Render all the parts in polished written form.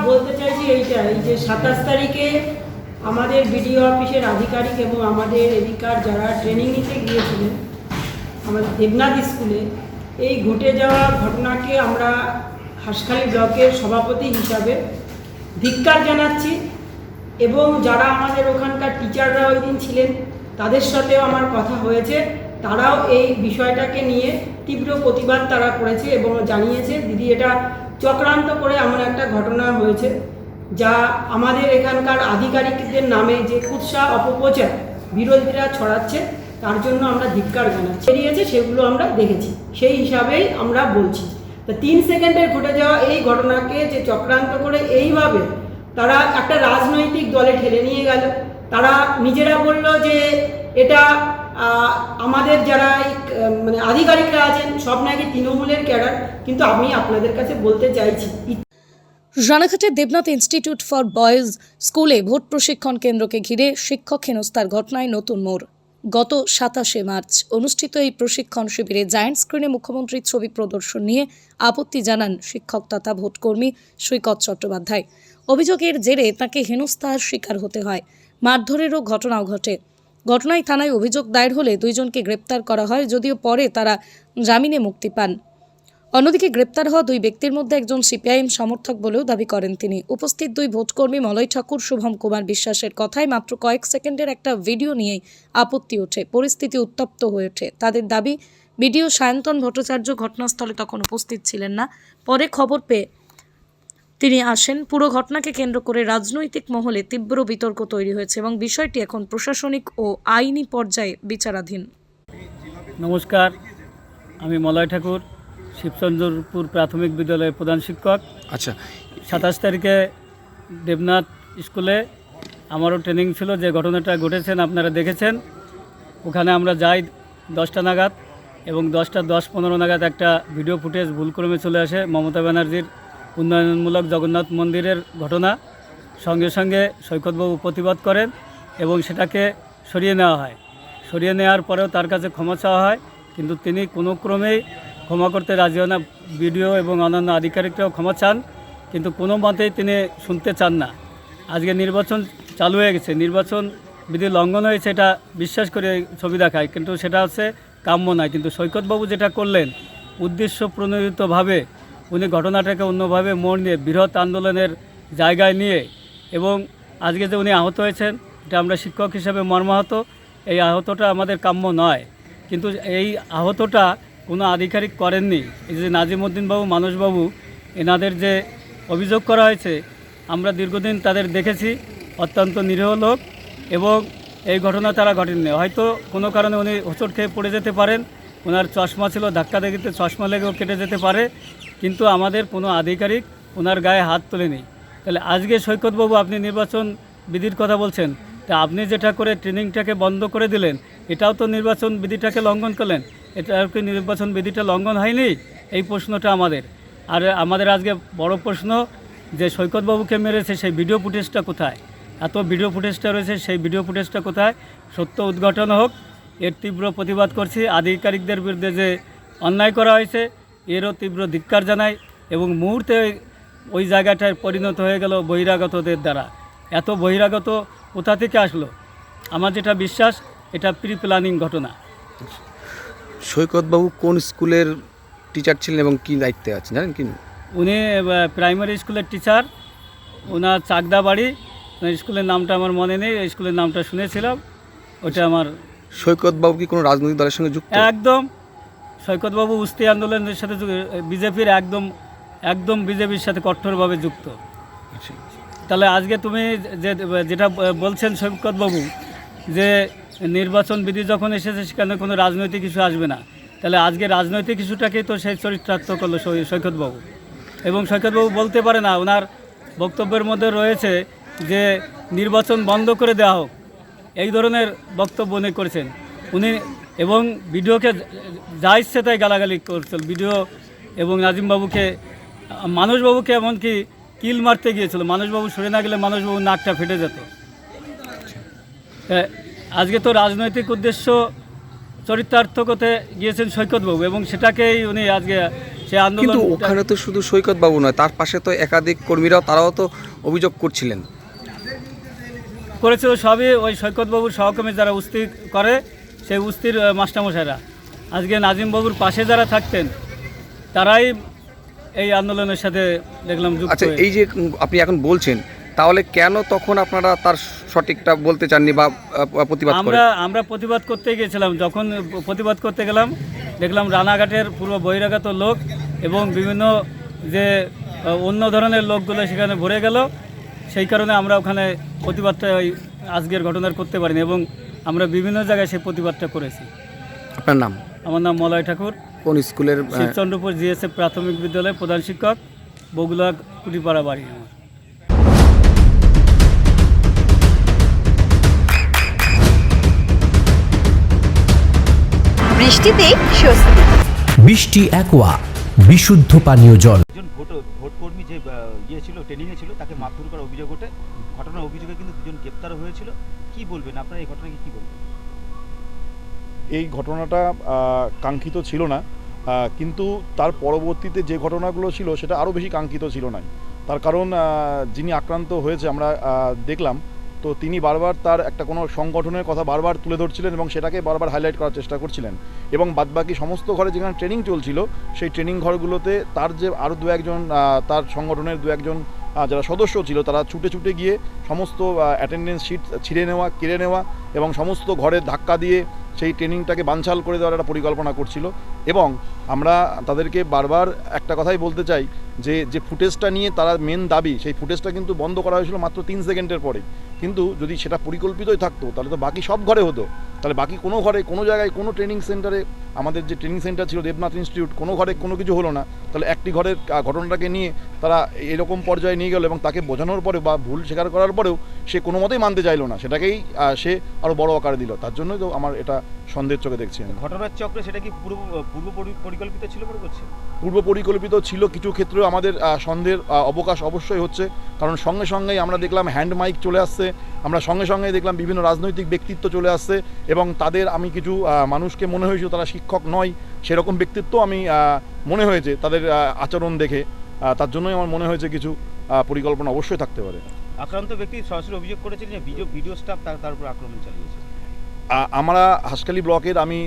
বলতে চাইছি এইটাই যে 27 তারিখে আমাদের বিডিও অফিসের আধিকারিক এবং আমাদের এদিকার যারা ট্রেনিং নিতে গিয়েছিলেন আমাদের দেবনাথ স্কুলে এই ঘটে যাওয়া ঘটনাকে আমরা হাঁসখালি ব্লকের সভাপতি হিসাবে ধিক্কার জানাচ্ছি এবং যারা আমাদের ওখানকার টিচাররা ওই দিন ছিলেন তাদের সাথেও আমার কথা হয়েছে, তারাও এই বিষয়টাকে নিয়ে তীব্র প্রতিবাদ তারা করেছে এবং জানিয়েছে দিদি এটা চক্রান্ত করে এমন একটা ঘটনা হয়েছে যা আমাদের এখানকার আধিকারিকদের নামে যে কুৎসা অপপ্রচার বিরোধীরা ছড়াচ্ছে তার জন্য আমরা ধিক্কার জানাচ্ছি। বেরিয়েছে সেগুলো আমরা দেখেছি, সেই হিসাবেই আমরা বলছি। তা 3 সেকেন্ডের ঘটে যাওয়া এই ঘটনাকে যে চক্রান্ত করে এইভাবে তারা একটা রাজনৈতিক দলে ঠেলে নিয়ে গেল, তারা নিজেরা বলল যে এটা আমাদের যারা মানে আধিকারিকরা আছেন সব নাকি তৃণমূলের ক্যাডার, কিন্তু আমি আপনাদের কাছে বলতে চাইছি রানাঘাটের দেবনাথ ইনস্টিটিউট ফর বয়েজ স্কুলে ভোট প্রশিক্ষণ কেন্দ্রকে ঘিরে শিক্ষক হেনস্থার ঘটনায় নতুন মোড়। গত 27শে মার্চ অনুষ্ঠিত এই প্রশিক্ষণ শিবিরে জায়ান্ট স্ক্রিনে মুখ্যমন্ত্রীর ছবি প্রদর্শন নিয়ে আপত্তি জানান শিক্ষক তথা ভোটকর্মী সৈকত চট্টোপাধ্যায়। অভিযোগের জেরে তাকে হেনস্থার শিকার হতে হয়, মারধরেরও ঘটনাও ঘটে। ঘটনায় থানায় অভিযোগ দায়ের হলে 2 জনকে গ্রেপ্তার করা হয়, যদিও পরে তারা জামিনে মুক্তি পান। অন্যদিকে গ্রেপ্তার হওয়া 2 ব্যক্তির মধ্যে একজন সিপিআইএম সমর্থক বলেও দাবি করেন তিনি। উপস্থিত 2 ভোটকর্মী মলয় ঠাকুর, শুভম কুমার বিশ্বাসের কথায় মাত্র কয়েক সেকেন্ডের একটা ভিডিও নিয়েই আপত্তি ওঠে, পরিস্থিতি উত্তপ্ত হয়ে ওঠে। তাদের দাবি বিডিও সায়ন্তন ভট্টাচার্য ঘটনাস্থলে তখন উপস্থিত ছিলেন না, পরে খবর পেয়ে তিনি আসেন। পুরো ঘটনাকে কেন্দ্র করে রাজনৈতিক মহলে তীব্র বিতর্ক তৈরি হয়েছে এবং বিষয়টি এখন প্রশাসনিক ও আইনি পর্যায়ে বিচারাধীন। নমস্কার, আমি মলয় ঠাকুর, শিবচন্দ্রপুর প্রাথমিক বিদ্যালয়ের প্রধান শিক্ষক। আচ্ছা, 27 তারিখে দেবনাথ স্কুলে আমারও ট্রেনিং ছিল। যে ঘটনাটা ঘটেছেন আপনারা দেখেছেন। ওখানে আমরা যাই 10টা নাগাদ এবং 10টা 10-15 নাগাদ একটা ভিডিও ফুটেজ ভুলক্রমে চলে আসে মমতা ব্যানার্জির উন্নয়নমূলক জগন্নাথ মন্দিরের ঘটনা। সঙ্গে সঙ্গে সৈকতবাবু প্রতিবাদ করেন এবং সেটাকে সরিয়ে নেওয়া হয়। সরিয়ে নেওয়ার পরেও তার কাছে ক্ষমা চাওয়া হয়, কিন্তু তিনি কোনো ক্রমেই ক্ষমা করতে রাজি হন না। বিডিও এবং অন্যান্য আধিকারিকরাও ক্ষমা চান, কিন্তু কোনো মতেই তিনি শুনতে চান না। আজকে নির্বাচন চালু হয়ে গেছে, নির্বাচন বিধি লঙ্ঘন হয়েছে এটা বিশ্বাস করে ছবি দেখায়, কিন্তু সেটা হচ্ছে কাম্য নয়। কিন্তু সৈকতবাবু যেটা করলেন উদ্দেশ্য প্রণোদিতভাবে উনি ঘটনাটাকে অন্যভাবে মোড় নিয়ে বৃহৎ আন্দোলনের জায়গায় নিয়ে, এবং আজকে যে উনি আহত হয়েছেন এটা আমরা শিক্ষক হিসেবে মর্মাহত। এই আহতটা আমাদের কাম্য নয়, কিন্তু এই আহতটা কোনো আধিকারিক করেননি। এই যে নাজিমউদ্দিন বাবু, মানসবাবু, এনাদের যে অভিযোগ করা হয়েছে আমরা দীর্ঘদিন তাদের দেখেছি, অত্যন্ত নিরীহ লোক, এবং এই ঘটনা তারা ঘটেননি। হয়তো কোনো কারণে উনি হোঁচট খেয়ে পড়ে যেতে পারেন, ওনার চশমা ছিল, ধাক্কা দেখিতে চশমা লেগেও কেটে যেতে পারে, কিন্তু আমাদের কোনো আধিকারিক ওনার গায়ে হাত তোলেনি। তাহলে আজকে সৈকতবাবু আপনি নির্বাচন বিধির কথা বলছেন, তা আপনি যেটা করে ট্রেনিংটাকে বন্ধ করে দিলেন এটাও তো নির্বাচন বিধিটাকে লঙ্ঘন করলেন। এটা কি নির্বাচন বিধিটা লঙ্ঘন হয়নি? এই প্রশ্নটা আমাদের। আর আমাদের আজকে বড় প্রশ্ন যে সৈকতবাবুকে মেরেছে সেই ভিডিও ফুটেজটা কোথায়? এত ভিডিও ফুটেজটা রয়েছে, সেই ভিডিও ফুটেজটা কোথায়? সত্য উদ্ঘাটন হোক, এর তীব্র প্রতিবাদ করছি। আধিকারিকদের বিরুদ্ধে যে অন্যায় করা হয়েছে এরও তীব্র ধিক্কার জানাই, এবং মুহূর্তে ওই জায়গাটায় পরিণত হয়ে গেল বহিরাগতদের দ্বারা। এত বহিরাগত কোথা থেকে আসলো? আমার যেটা বিশ্বাস এটা প্রি প্ল্যানিং ঘটনা। সৈকতবাবু কোন স্কুলের টিচার ছিলেন এবং কী দায়িত্বে আছেন জানেন কি? উনি প্রাইমারি স্কুলের টিচার, ওনার চাকদা বাড়ি। স্কুলের নামটা আমার মনে নেই, স্কুলের নামটা শুনেছিলাম, ওটা আমার। সৈকতবাবু কি কোনো রাজনৈতিক দলের সঙ্গে যুক্ত? একদম, সৈকতবাবু উস্তি আন্দোলনের সাথে বিজেপির একদম বিজেপির সাথে কঠোরভাবে যুক্ত। তাহলে আজকে তুমি যেটা বলছেন সৈকতবাবু যে নির্বাচন বিধি যখন এসেছে সেখানে কোনো রাজনৈতিক ইস্যু আসবে না, তাহলে আজকে রাজনৈতিক ইস্যুটাকেই তো সেই চরিতার্থ করলো সৈকতবাবু। এবং সৈকতবাবু বলতে পারে না, ওনার বক্তব্যের মধ্যে রয়েছে যে নির্বাচন বন্ধ করে দেওয়া হোক, এই ধরনের বক্তব্য উনি করেছেন উনি। এবং ভিডিওকে যা ইচ্ছে তাই গালাগালি করছিল ভিডিও, এবং নাজিমবাবুকে, মানসবাবুকে এমনকি কিল মারতে গিয়েছিল। মানসবাবু সরে না গেলে মানসবাবুর নাকটা ফেটে যেত। আজকে তো রাজনৈতিক উদ্দেশ্য চরিতার্থ করতে গিয়েছেন সৈকতবাবু, এবং সেটাকেই উনি আজকে সে আন্দোলন কিন্তু ওখানে তো শুধু সৈকত বাবু নয়, তার পাশে তো একাধিক কর্মীরাও, তারাও তো অভিযোগ করছিলেন। করেছিল সবই ওই সৈকতবাবুর সহকর্মী যারা উস্তি করে, সেই উস্তির মাস্টারমশাইরা। আজকে নাজিমবাবুর পাশে যারা থাকতেন তারাই এই আন্দোলনের সাথে দেখলাম যুক্ত আচ্ছা, হয়ে। এই যে আপনি এখন বলছেন, তাহলে কেন তখন আপনারা তার সঠিকটা বলতে চাননি বা প্রতিবাদ করেন? আমরা প্রতিবাদ করতে গিয়েছিলাম, যখন প্রতিবাদ করতে গেলাম দেখলাম রানাঘাটের পূর্ব বহিরাগত লোক এবং বিভিন্ন যে অন্য ধরনের লোকগুলো সেখানে ভরে গেল। সেই কারণে আমরা ওখানে প্রতিবাদটা ওই আজকের ঘটনার করতে পারিনি এবং আমরা বিভিন্ন জায়গায় সেই প্রতিবাদটা করেছি। আপনার নাম? আমার নাম মলয় ঠাকুর, কোন স্কুলের? শিবচন্দ্রপুর জিএসএফ প্রাথমিক বিদ্যালয়ের প্রধান শিক্ষক, বগুলা কুটিপাড়া বাড়ি আমার। বৃষ্টিতেই স্বস্তি। বৃষ্টি অ্যাকোয়া বিশুদ্ধ পানীয় জল। একজন ভোটকর্মী যে ছিল ট্রেনিংয়ে ছিল, তাকে মারধর করার অভিযোগ ওঠে। ঘটনার অভিযোগে কিন্তু দুজন গ্রেপ্তারও হয়েছিল। কি বলবেন আপনারা এই ঘটনাকে, কি বলবেন? এই ঘটনাটা কাঙ্ক্ষিত ছিল না, কিন্তু তার পরবর্তীতে যে ঘটনাগুলো ছিল সেটা আরও বেশি কাঙ্ক্ষিত ছিল না। তার কারণ যিনি আক্রান্ত হয়েছে আমরা দেখলাম, তো তিনি বারবার তার একটা কোনো সংগঠনের কথা বারবার তুলে ধরছিলেন এবং সেটাকে বারবার হাইলাইট করার চেষ্টা করছিলেন। এবং বাদবাকি সমস্ত ঘরে যেখানে ট্রেনিং চলছিল সেই ট্রেনিং ঘরগুলোতে তার যে আরও দু একজন তার সংগঠনের দু একজন যারা সদস্য ছিল তারা ছুটে ছুটে গিয়ে সমস্ত অ্যাটেন্ডেন্স শিট ছিঁড়ে নেওয়া, কেড়ে নেওয়া এবং সমস্ত ঘরে ধাক্কা দিয়ে সেই ট্রেনিংটাকে বানচাল করে দেওয়ার একটা পরিকল্পনা করছিল। এবং আমরা তাদেরকে বারবার একটা কথাই বলতে চাই যে ফুটেজটা নিয়ে তারা মেন দাবি, সেই ফুটেজটা কিন্তু বন্ধ করা হয়েছিল মাত্র 3 সেকেন্ডের পরেই। কিন্তু যদি সেটা পরিকল্পিতই থাকতো তাহলে তো বাকি সব ঘরে হতো। তাহলে বাকি কোনো ঘরে, কোনো জায়গায়, কোনো ট্রেনিং সেন্টারে, আমাদের যে ট্রেনিং সেন্টার ছিল দেবনাথ ইনস্টিটিউট, কোনো ঘরে কোনো কিছু হলো না। তাহলে একটি ঘরের ঘটনাটাকে নিয়ে তারা এরকম পর্যায়ে নিয়ে গেল এবং তাকে বোঝানোর পরে বা ভুল স্বীকার করার পরেও সে কোনো মতেই মানতে চাইলো না, সেটাকেই সে আরও বড় আকারে দিল। তার জন্যই তো আমার এটা সন্দেহের চোখে দেখছি। ঘটনার চক্রে সেটা কি পূর্ব পরিকল্পিত ছিল মনে করছে? পূর্ব পরিকল্পিত ছিল, কিছু ক্ষেত্রেও আমাদের সন্দেহের অবকাশ অবশ্যই হচ্ছে। কারণ সঙ্গে সঙ্গেই আমরা দেখলাম হ্যান্ড মাইক চলে আসছে, আমরা সঙ্গে সঙ্গেই দেখলাম বিভিন্ন রাজনৈতিক ব্যক্তিত্ব চলে আসছে এবং তাদের আমি কিছু মানুষকে মনে হয়েছিল তারা শিক্ষক নয় সেরকম ব্যক্তিত্ব আমি মনে হয়েছে তাদের আচরণ দেখে। তার জন্যই আমার মনে হয়েছে কিছু পরিকল্পনা অবশ্যই থাকতে পারে। আক্রান্ত ব্যক্তি সরাসরি অভিযোগ করেছেন যে ভিডিও স্টাফ তার উপর আক্রমণ চালিয়েছে। আমরা হাঁসখালি ব্লকের আমি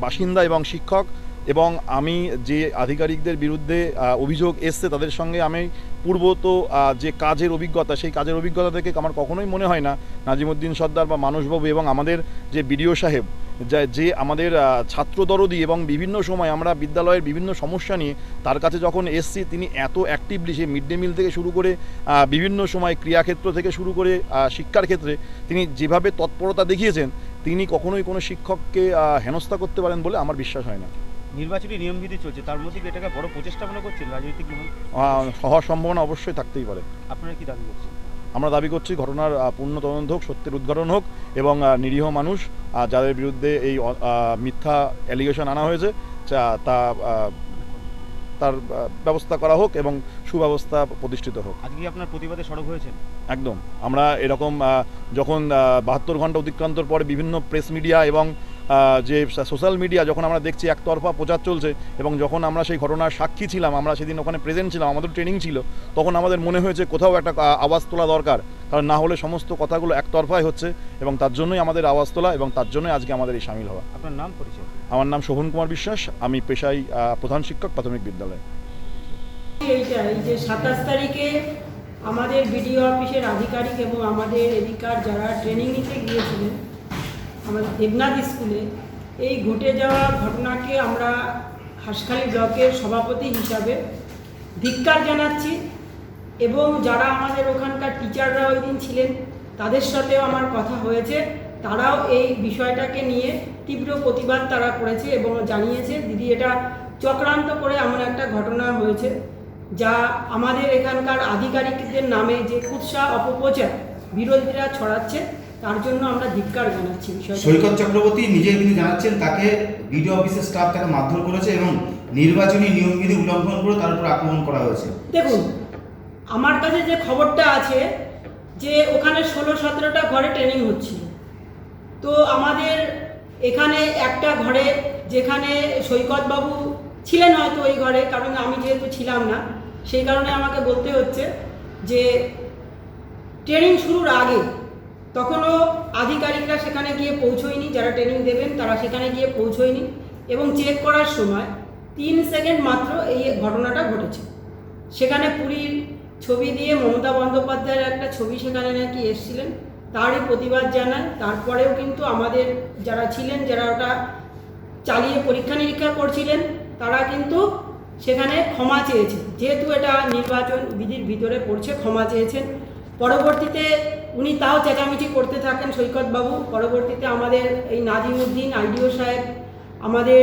বাসিন্দা এবং শিক্ষক, এবং আমি যে আধিকারিকদের বিরুদ্ধে অভিযোগ এসছে তাদের সঙ্গে আমি পূর্বত যে কাজের অভিজ্ঞতা, সেই কাজের অভিজ্ঞতা থেকে আমার কখনোই মনে হয় না নাজিমউদ্দিন সর্দার বা মানসবাবু এবং আমাদের যে বিডিও সাহেব যে আমাদের ছাত্র দরদি এবং বিভিন্ন সময় আমরা বিদ্যালয়ের বিভিন্ন সমস্যা নিয়ে তার কাছে যখন এসছি, তিনি এত অ্যাক্টিভলি সে মিড ডে মিল থেকে শুরু করে বিভিন্ন সময় ক্রীড়াক্ষেত্র থেকে শুরু করে শিক্ষার ক্ষেত্রে তিনি যেভাবে তৎপরতা দেখিয়েছেন, তিনি কখনোই কোনো শিক্ষককে হেনস্থা করতে পারেন বলে আমার বিশ্বাস হয় না। নির্বাচনী নিয়মবিধি চলছে, তার মধ্যে কি এটাকে বড় প্রচেষ্টা মনে করছেন রাজনৈতিক মহল? হওয়ার সম্ভাবনা অবশ্যই থাকতেই পারে। আপনারা কি দাবি করছেন? আমরা দাবি করছি ঘটনার পূর্ণ তদন্ত হোক, সত্যের উদ্ঘাটন হোক এবং নিরীহ মানুষ যাদের বিরুদ্ধে এই মিথ্যা অ্যালিগেশন আনা হয়েছে তার ব্যবস্থা করা হোক এবং সুব্যবস্থা প্রতিষ্ঠিত হোক। আজকে আপনার প্রতিবাদে সরব হয়েছেন? একদম। আমরা এরকম যখন 72 ঘন্টা অতিক্রান্তর পরে বিভিন্ন প্রেস মিডিয়া এবং যে সোশ্যাল মিডিয়া যখন আমরা দেখছি একতরফা প্রচার চলছে এবং যখন আমরা সেই ঘটনার সাক্ষী ছিলাম, আমরা সেদিন ওখানে প্রেজেন্ট ছিলাম, আমাদের ট্রেনিং ছিল, তখন আমাদের মনে হয়েছে কোথাও একটা আওয়াজ তোলা দরকার, কারণ না হলে সমস্ত কথাগুলো একতরফাই হচ্ছে এবং তার জন্যই আমাদের আওয়াজ তোলা এবং তার জন্যই আজকে আমাদের এই সামিল হওয়া। আপনার নাম পরিচয়? আমার নাম শোভন কুমার বিশ্বাস, আমি পেশায় প্রধান শিক্ষক, প্রাথমিক বিদ্যালয়। এই যে 27 তারিখে আমাদের বিডিও অফিসের আধিকারিক এবং আমাদের এদিকার যারা ট্রেনিং নিতে গিয়েছিলেন আমাদের দেবনাথ স্কুলে, এই ঘটে যাওয়া ঘটনাকে আমরা হাঁসখালি ব্লকের সভাপতি হিসাবে ধিক্কার জানাচ্ছি এবং যারা আমাদের ওখানকার টিচাররা ওই দিন ছিলেন তাদের সাথেও আমার কথা হয়েছে, তারাও এই বিষয়টাকে নিয়ে তীব্র প্রতিবাদ তারা করেছে এবং জানিয়েছে দিদি এটা চক্রান্ত করে এমন একটা ঘটনা হয়েছে যা আমাদের এখানকার আধিকারিকদের নামে যে কুৎসা অপপ্রচার বিরোধীরা ছড়াচ্ছে, তার জন্য আমরা ধিক্কার জানাচ্ছি। সৈকত চক্রবর্তী নিজেই তিনি জানাচ্ছেন তাকে বিডিও অফিসের স্টাফ তাকে মারধর করেছে এবং নির্বাচনী নিয়মবিধি উল্লঙ্ঘন করে তার উপর আক্রমণ করা হয়েছে। দেখুন, আমার কাছে যে খবরটা আছে যে ওখানে 16-17টা ঘরে ট্রেনিং হচ্ছিল, তো আমাদের এখানে একটা ঘরে যেখানে সৈকতবাবু ছিলেন হয়তো ওই ঘরে, কারণ আমি যেহেতু ছিলাম না সেই কারণে আমাকে বলতে হচ্ছে যে ট্রেনিং শুরুর আগে তখনও আধিকারিকরা সেখানে গিয়ে পৌঁছয়নি, যারা ট্রেনিং দেবেন তারা সেখানে গিয়ে পৌঁছয়নি, এবং চেক করার সময় 3 সেকেন্ড মাত্র এই ঘটনাটা ঘটেছে। সেখানে পুরীর ছবি দিয়ে মমতা বন্দ্যোপাধ্যায়ের একটা ছবি সেখানে নাকি এসেছিলেন, তারই প্রতিবাদ জানান। তারপরেও কিন্তু আমাদের যারা ছিলেন, যারা ওটা চালিয়ে পরীক্ষা নিরীক্ষা করছিলেন, তারা কিন্তু সেখানে ক্ষমা চেয়েছেন, যেহেতু এটা নির্বাচন বিধির ভিতরে পড়ছে, ক্ষমা চেয়েছেন। পরবর্তীতে উনি তাও চেঁচামেচি করতে থাকেন সৈকতবাবু। পরবর্তীতে আমাদের এই নাজিমউদ্দিন আইডিও সাহেব, আমাদের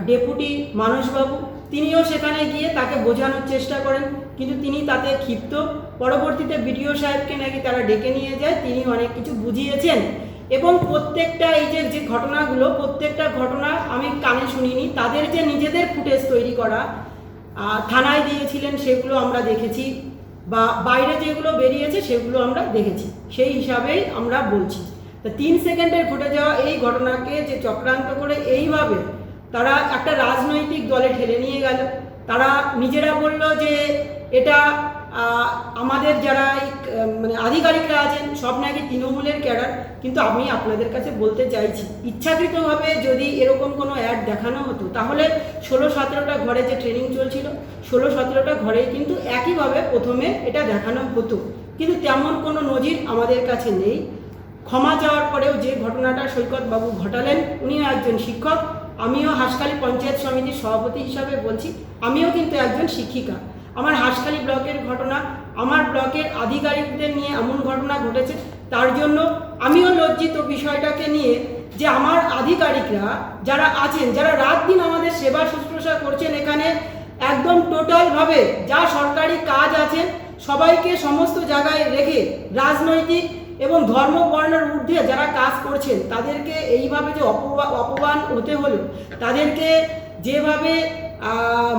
ডেপুটি মানসবাবু, তিনিও সেখানে গিয়ে তাকে বোঝানোর চেষ্টা করেন, কিন্তু তিনি তাতে ক্ষিপ্ত। পরবর্তীতে বিডিও সাহেবকে নাকি তারা ডেকে নিয়ে যায়, তিনি অনেক কিছু বুঝিয়েছেন, এবং প্রত্যেকটা এই যে ঘটনাগুলো, প্রত্যেকটা ঘটনা আমি কানে শুনিনি, তাদের যে নিজেদের ফুটেজ তৈরি করা থানায় দিয়েছিলেন সেগুলো আমরা দেখেছি, বা বাইরে যেগুলো বেরিয়েছে সেগুলো আমরা দেখেছি, সেই হিসাবেই আমরা বলছি। তা 3 সেকেন্ডের ঘটে যাওয়া এই ঘটনাকে যে চক্রান্ত করে এইভাবে তারা একটা রাজনৈতিক দলে ঠেলে নিয়ে গেল, তারা নিজেরা বলল যে এটা আমাদের যারা মানে আধিকারিকরা আছেন সব নাকি তৃণমূলের ক্যাডার। কিন্তু আমি আপনাদের কাছে বলতে চাইছি, ইচ্ছাকৃতভাবে যদি এরকম কোনো অ্যাড দেখানো হতো, তাহলে 16-17টা ঘরে যে ট্রেনিং চলছিল, 16-17টা ঘরেই কিন্তু একইভাবে প্রথমে এটা দেখানো হতো, কিন্তু তেমন কোনো নজির আমাদের কাছে নেই। ক্ষমা চাওয়ার পরেও যে ঘটনাটা সৈকতবাবু ঘটালেন, উনিও একজন শিক্ষক, আমিও হাঁসখালি পঞ্চায়েত সমিতির সভাপতি হিসাবে বলছি, আমিও কিন্তু একজন শিক্ষিকা। আমার হাঁসখালি ব্লকের ঘটনা, আমার ব্লকের আধিকারিকদের নিয়ে এমন ঘটনা ঘটেছে, তার জন্য আমিও লজ্জিত বিষয়টাকে নিয়ে, যে আমার আধিকারিকরা যারা আছেন, যারা রাত দিন আমাদের সেবা শুশ্রূষা করছেন, এখানে একদম টোটালভাবে যা সরকারি কাজ আছে সবাইকে সমস্ত জায়গায় রেখে রাজনৈতিক এবং ধর্ম বর্ণের ঊর্ধ্বে যারা কাজ করছেন, তাদেরকে এইভাবে যে অপমান হতে হলো, তাদেরকে যেভাবে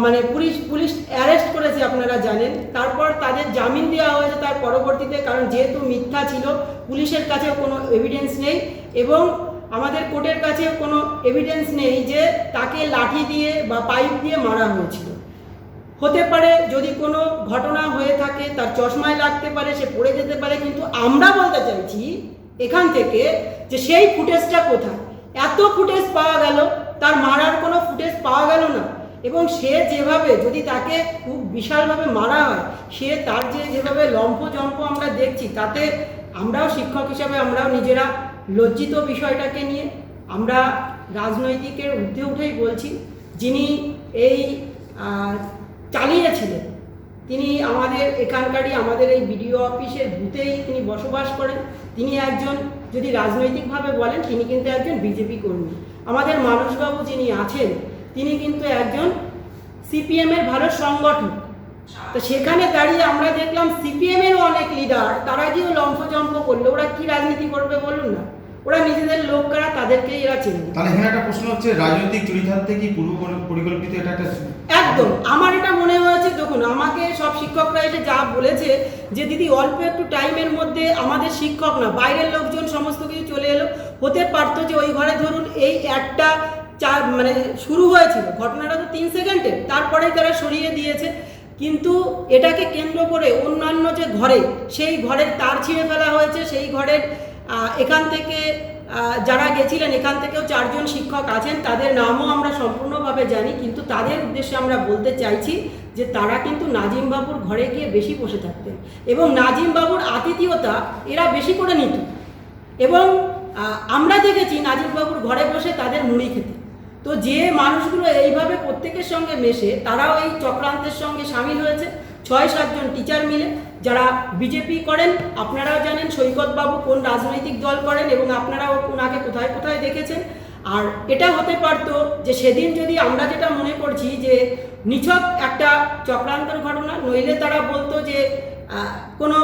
মানে পুলিশ অ্যারেস্ট করেছে আপনারা জানেন, তারপর তাদের জামিন দেওয়া হয়েছে তার পরবর্তীতে, কারণ যেহেতু মিথ্যা ছিল, পুলিশের কাছেও কোনো এভিডেন্স নেই, এবং আমাদের কোর্টের কাছেও কোনো এভিডেন্স নেই যে তাকে লাঠি দিয়ে বা পাইপ দিয়ে মারা হয়েছিল। হতে পারে যদি কোনো ঘটনা হয়ে থাকে, তার চশমায় লাগতে পারে, সে পড়ে যেতে পারে, কিন্তু আমরা বলতে চাইছি এখান থেকে যে সেই ফুটেজটা কোথায়? এত ফুটেজ পাওয়া গেল, তার মারার কোনো ফুটেজ পাওয়া গেল না, এবং সে যেভাবে, যদি তাকে খুব বিশালভাবে মারা হয়, সে তার যেভাবে লম্ফজম্প আমরা দেখছি, তাতে আমরাও শিক্ষক হিসাবে আমরাও নিজেরা লজ্জিত বিষয়টাকে নিয়ে। আমরা রাজনৈতিকের ঊর্ধ্বে উঠেই বলছি, যিনি এই চালিয়েছিলেন, তিনি আমাদের এখানকারই, আমাদের এই বিডিও অফিসের বুথেই তিনি বসবাস করেন, তিনি একজন, যদি রাজনৈতিকভাবে বলেন, তিনি কিন্তু একজন বিজেপি কর্মী। আমাদের মানসবাবু যিনি আছেন, তিনি কিন্তু একজন সিপিএমের ভালো সংগঠক। তো সেখানে দাঁড়িয়ে আমরা দেখলাম সিপিএমেরও অনেক লিডার, তারা গিয়েও লম্ফজম্প করলো। ওরা কি রাজনীতি করবে বলুন না? ওরা নিজেদের লোক কারা, তাদেরকেই এরা চেনে। তাহলে এখানে একটা প্রশ্ন হচ্ছে, রাজনৈতিক চরিতার্থে কি পূর্ব পরিকল্পিত এটা একটা? একদম, আমার এটা মনে হয়েছে। দেখুন, আমাকে সব শিক্ষকরা এসে যা বলেছে যে দিদি অল্প একটু টাইমের মধ্যে আমাদের শিক্ষক না, বাইরের লোকজন সমস্ত কিছু চলে এলো। হতে পারতো যে ওই ঘরে ধরুন এই একটা মানে শুরু হয়েছিল, ঘটনাটা তো 3 সেকেন্ডে, তারপরেই তারা সরিয়ে দিয়েছে। কিন্তু এটাকে কেন্দ্র করে অন্যান্য যে ঘরে, সেই ঘরের তার ছিঁড়ে ফেলা হয়েছে, সেই ঘরের এখান থেকে যারা গেছিলেন, এখান থেকেও 4 জন শিক্ষক আছেন, তাদের নামও আমরা সম্পূর্ণভাবে জানি, কিন্তু তাদের উদ্দেশ্যে আমরা বলতে চাইছি যে তারা কিন্তু নাজিমবাবুর ঘরে গিয়ে বেশি বসে থাকতেন, এবং নাজিমবাবুর আতিথেয়তা এরা বেশি করে নিত, এবং আমরা দেখেছি নাজিমবাবুর ঘরে বসে তাদের মুড়ি খেতে। তো যে মানুষগুলো এইভাবে প্রত্যেকের সঙ্গে মেশে, তারাও এই চক্রান্তের সঙ্গে সামিল হয়েছে। 6-7 জন টিচার মিলে যারা বিজেপি করেন, আপনারাও জানেন সৈকতবাবু কোন রাজনৈতিক দল করেন, এবং আপনারাও ওনাকে কোথায় কোথায় দেখেছেন। আর এটা হতে পারতো যে সেদিন যদি আমরা যেটা মনে করছি যে নিছক একটা চক্রান্তের ঘটনা, নইলে তারা বলতো যে কোনো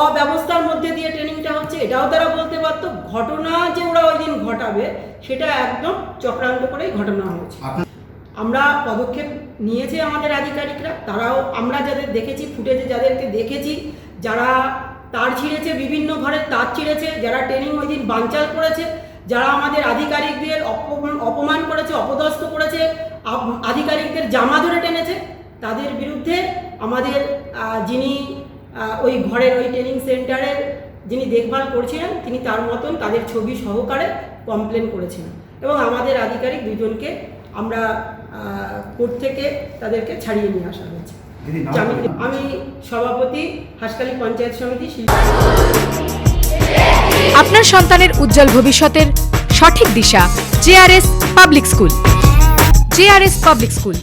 অব্যবস্থার মধ্যে দিয়ে ট্রেনিংটা হচ্ছে, এটাও তারা বলতে পারতো। ঘটনা যে ওরা ওই দিন ঘটাবে, সেটা একদম চক্রান্ত করেই ঘটনা হয়েছে। আমরা পদক্ষেপ নিয়েছে আমাদের আধিকারিকরা, তারাও আমরা যাদের দেখেছি ফুটেজে, যাদেরকে দেখেছি, যারা তার ছিঁড়েছে, বিভিন্ন ঘরের তার ছিঁড়েছে, যারা ট্রেনিং ওই দিন বানচাল করেছে, যারা আমাদের আধিকারিকদের অপমান করেছে, অপদস্থ করেছে, আধিকারিকদের জামা ধরে টেনেছে, তাদের বিরুদ্ধে আমাদের যিনি ওই ঘরের ওই ট্রেনিং সেন্টারের যিনি দেখভাল করছিলেন তিনি তার মতন তাদের ছবি সহকারে কমপ্লেন করেছিলেন এবং আমাদের আধিকারিক দুজনকে আমরা কোর্ট থেকে তাদেরকে ছাড়িয়ে নিয়ে আসা হয়েছে। আমি সভাপতি হাসখালী পঞ্চায়েত সমিতি শিল্পী। আপনার সন্তানের উজ্জ্বল ভবিষ্যতের সঠিক দিশা JRS public school. JRS public school,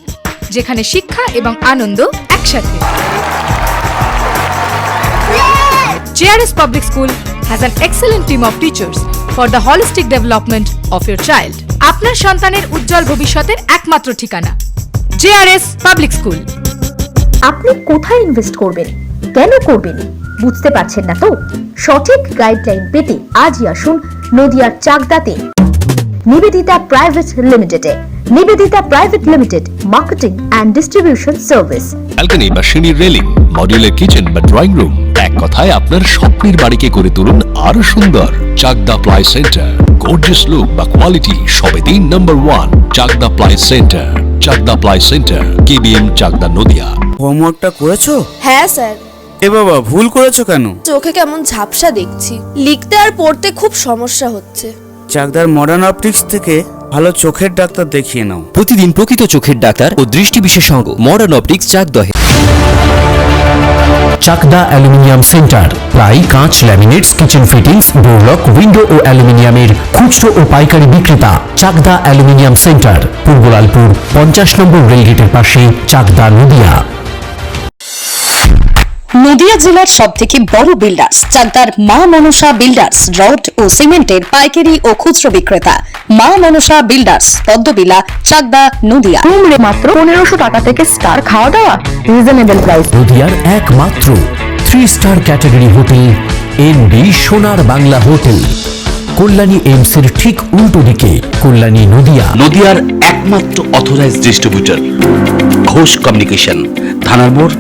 যেখানে শিক্ষা এবং আনন্দ একসাথে। JRS Public School has an excellent team of teachers for the holistic development of your child. আপনার সন্তানের উজ্জ্বল ভবিষ্যতের একমাত্র ঠিকানা JRS Public School। আপনি কোথায় ইনভেস্ট করবেন, কেন করবেন, বুঝতে পারছেন না তো? সঠিক গাইডলাইন পেতে আজই আসুন নদিয়ার চাকদাতে নিবেদিতা প্রাইভেট লিমিটেডে। Nivedita private limited, marketing and distribution service. Balcony বা সিঁড়ির রেলিং, মডিউলার কিচেন বা ড্রয়িং রুম, এক কথায় আপনার স্বপ্নের বাড়িকে করে তুলুন আরো সুন্দর। Chakdah ply centre, gorgeous look বা কোয়ালিটি সবেতেই number 1। Chakdah ply centre, Chakdah ply centre, KBM Chakdah Nadia. হোমওয়ার্কটা করেছো? হ্যাঁ স্যার। এ বাবা, ভুল করেছো কেন? চোখে কেমন ঝাপসা দেখছি, লিখতে আর পড়তে খুব সমস্যা হচ্ছে। চাকদার মডার্ন অপটিক্স থেকে ভালো চোখের ডাক্তার দেখিয়ে নাও। প্রতিদিন প্রকৃত চোখের ডাক্তার ও দৃষ্টি বিশেষজ্ঞ মডার্ন অপটিক্স চাকদহে। চাকদা অ্যালুমিনিয়াম সেন্টার, প্লাই, কাঁচ, laminates, kitchen fittings, door lock, window ও অ্যালুমিনিয়ামের খুচরো ও পাইকারি বিক্রেতা। Chakdah aluminium centre, Purbalalpur 50 number রেলগেটের পাশে, চাকদা নদিয়া। নদিয়া জেলার সব থেকে বড় বিল্ডার্স চাকদার মা মনসা বিল্ডার্স, রড ও সিমেন্টের পাইকারি ও খুচরো বিক্রেতা। মা মনসা বিল্ডার্স, পদ্মবিলা, চাকদা নদিয়া। মাত্র 1500 টাকা থেকে স্টার খাওয়া দাওয়া, রিজনেবল প্রাইস। নদিয়ার একমাত্র 3 স্টার ক্যাটাগরি হোটেল NB সোনার বাংলা হোটেল, কল্যাণী এইমস এর ঠিক উল্টো দিকে, কল্যাণী নদিয়া। নদিয়ার একমাত্র অথরাইজড ডিস্ট্রিবিউটর ঘোষ কমিউনিকেশন, থানার মোড়,